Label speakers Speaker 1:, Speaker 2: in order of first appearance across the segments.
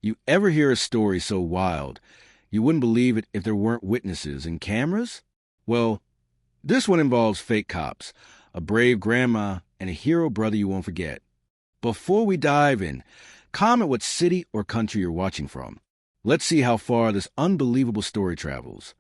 Speaker 1: You ever hear a story so wild, you wouldn't believe it if there weren't witnesses and cameras? Well, this one involves fake cops, a brave grandma, and a hero brother you won't forget. Before we dive in, comment what city or country you're watching from. Let's see how far this unbelievable story travels.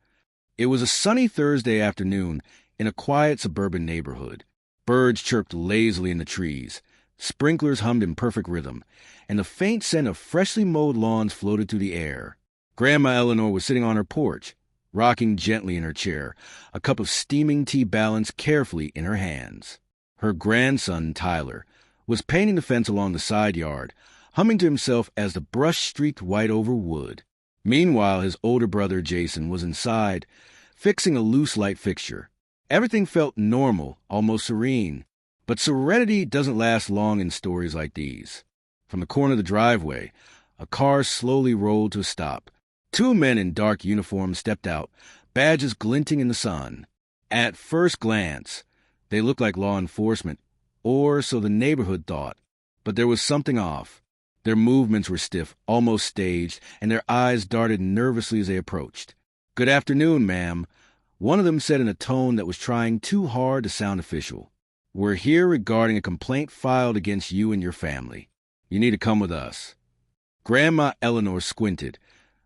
Speaker 1: It was a sunny Thursday afternoon in a quiet suburban neighborhood. Birds chirped lazily in the trees, sprinklers hummed in perfect rhythm, and the faint scent of freshly mowed lawns floated through the air. Grandma Eleanor was sitting on her porch, rocking gently in her chair, a cup of steaming tea balanced carefully in her hands. Her grandson, Tyler, was painting the fence along the side yard, humming to himself as the brush streaked white over wood. Meanwhile, his older brother, Jason, was inside, fixing a loose light fixture. Everything felt normal, almost serene. But serenity doesn't last long in stories like these. From the corner of the driveway, a car slowly rolled to a stop. Two men in dark uniforms stepped out, badges glinting in the sun. At first glance, they looked like law enforcement, or so the neighborhood thought. But there was something off. Their movements were stiff, almost staged, and their eyes darted nervously as they approached. "Good afternoon, ma'am," one of them said in a tone that was trying too hard to sound official. "We're here regarding a complaint filed against you and your family. You need to come with us." Grandma Eleanor squinted,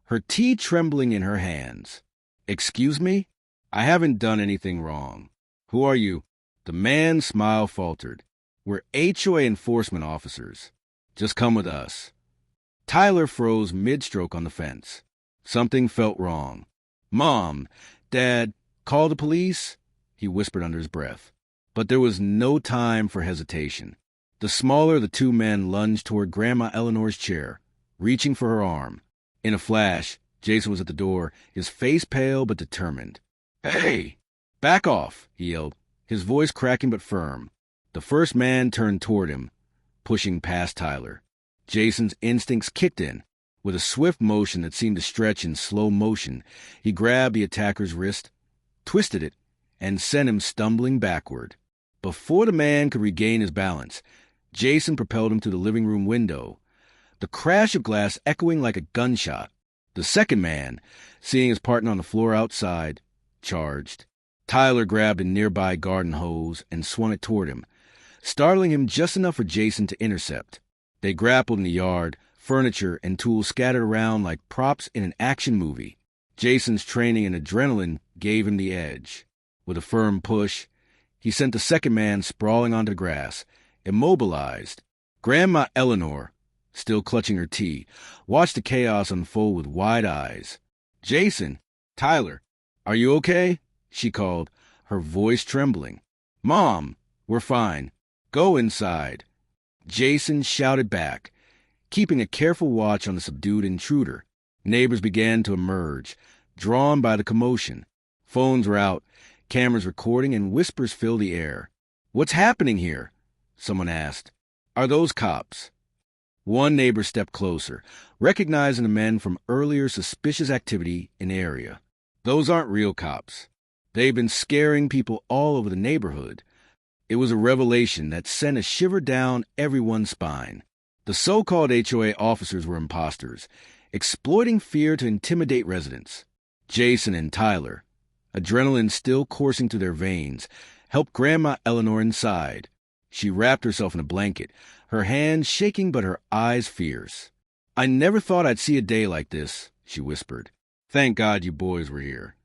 Speaker 1: her tea trembling in her hands. "Excuse me? I haven't done anything wrong. Who are you?" The man's smile faltered. "We're HOA enforcement officers. Just come with us." Tyler froze mid-stroke on the fence. Something felt wrong. "Mom, Dad, call the police?" he whispered under his breath. But there was no time for hesitation. The smaller of the two men lunged toward Grandma Eleanor's chair, reaching for her arm. In a flash, Jason was at the door, his face pale but determined. "Hey! Back off!" he yelled, his voice cracking but firm. The first man turned toward him, pushing past Tyler. Jason's instincts kicked in. With a swift motion that seemed to stretch in slow motion, he grabbed the attacker's wrist, twisted it, and sent him stumbling backward. Before the man could regain his balance, Jason propelled him to the living room window, the crash of glass echoing like a gunshot. The second man, seeing his partner on the floor outside, charged. Tyler grabbed a nearby garden hose and swung it toward him, startling him just enough for Jason to intercept. They grappled in the yard, furniture and tools scattered around like props in an action movie. Jason's training and adrenaline gave him the edge. With a firm push, he sent the second man sprawling onto the grass, immobilized. Grandma Eleanor, still clutching her tea, watched the chaos unfold with wide eyes. "Jason, Tyler, are you okay?" she called, her voice trembling. "Mom, we're fine. Go inside." Jason shouted back, keeping a careful watch on the subdued intruder. Neighbors began to emerge, drawn by the commotion. Phones were out, cameras recording, and whispers filled the air. "What's happening here?" someone asked. "Are those cops?" One neighbor stepped closer, recognizing the men from earlier suspicious activity in the area. "Those aren't real cops. They've been scaring people all over the neighborhood." It was a revelation that sent a shiver down everyone's spine. The so-called HOA officers were imposters, exploiting fear to intimidate residents. Jason and Tyler, adrenaline still coursing through their veins, helped Grandma Eleanor inside. She wrapped herself in a blanket, her hands shaking but her eyes fierce. "I never thought I'd see a day like this," she whispered. "Thank God you boys were here."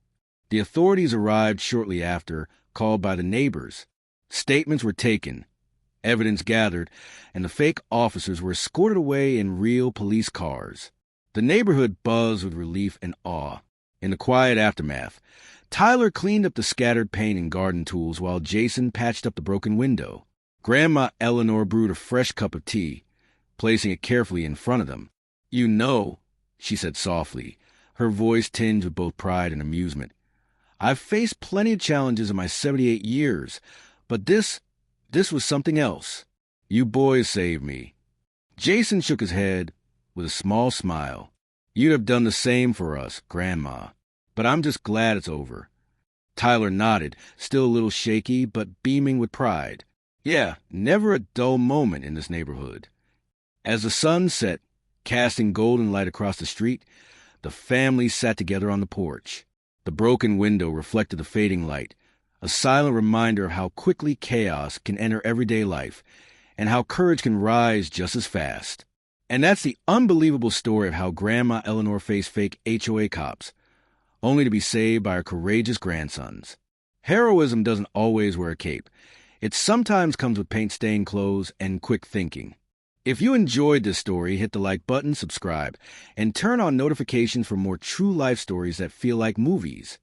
Speaker 1: The authorities arrived shortly after, called by the neighbors. Statements were taken, evidence gathered, and the fake officers were escorted away in real police cars. The neighborhood buzzed with relief and awe. In the quiet aftermath, Tyler cleaned up the scattered paint and garden tools while Jason patched up the broken window. Grandma Eleanor brewed a fresh cup of tea, placing it carefully in front of them. "You know," she said softly, her voice tinged with both pride and amusement, "I've faced plenty of challenges in my 78 years, but this was something else. You boys saved me." Jason shook his head with a small smile. "You'd have done the same for us, Grandma, but I'm just glad it's over." Tyler nodded, still a little shaky, but beaming with pride. "Yeah, never a dull moment in this neighborhood." As the sun set, Casting golden light across the street, the family sat together on the porch. The broken window reflected the fading light, a silent reminder of how quickly chaos can enter everyday life and how courage can rise just as fast. And that's the unbelievable story of how Grandma Eleanor faced fake HOA cops, only to be saved by her courageous grandsons. Heroism doesn't always wear a cape. It sometimes comes with paint-stained clothes and quick thinking. If you enjoyed this story, hit the like button, subscribe, and turn on notifications for more true life stories that feel like movies.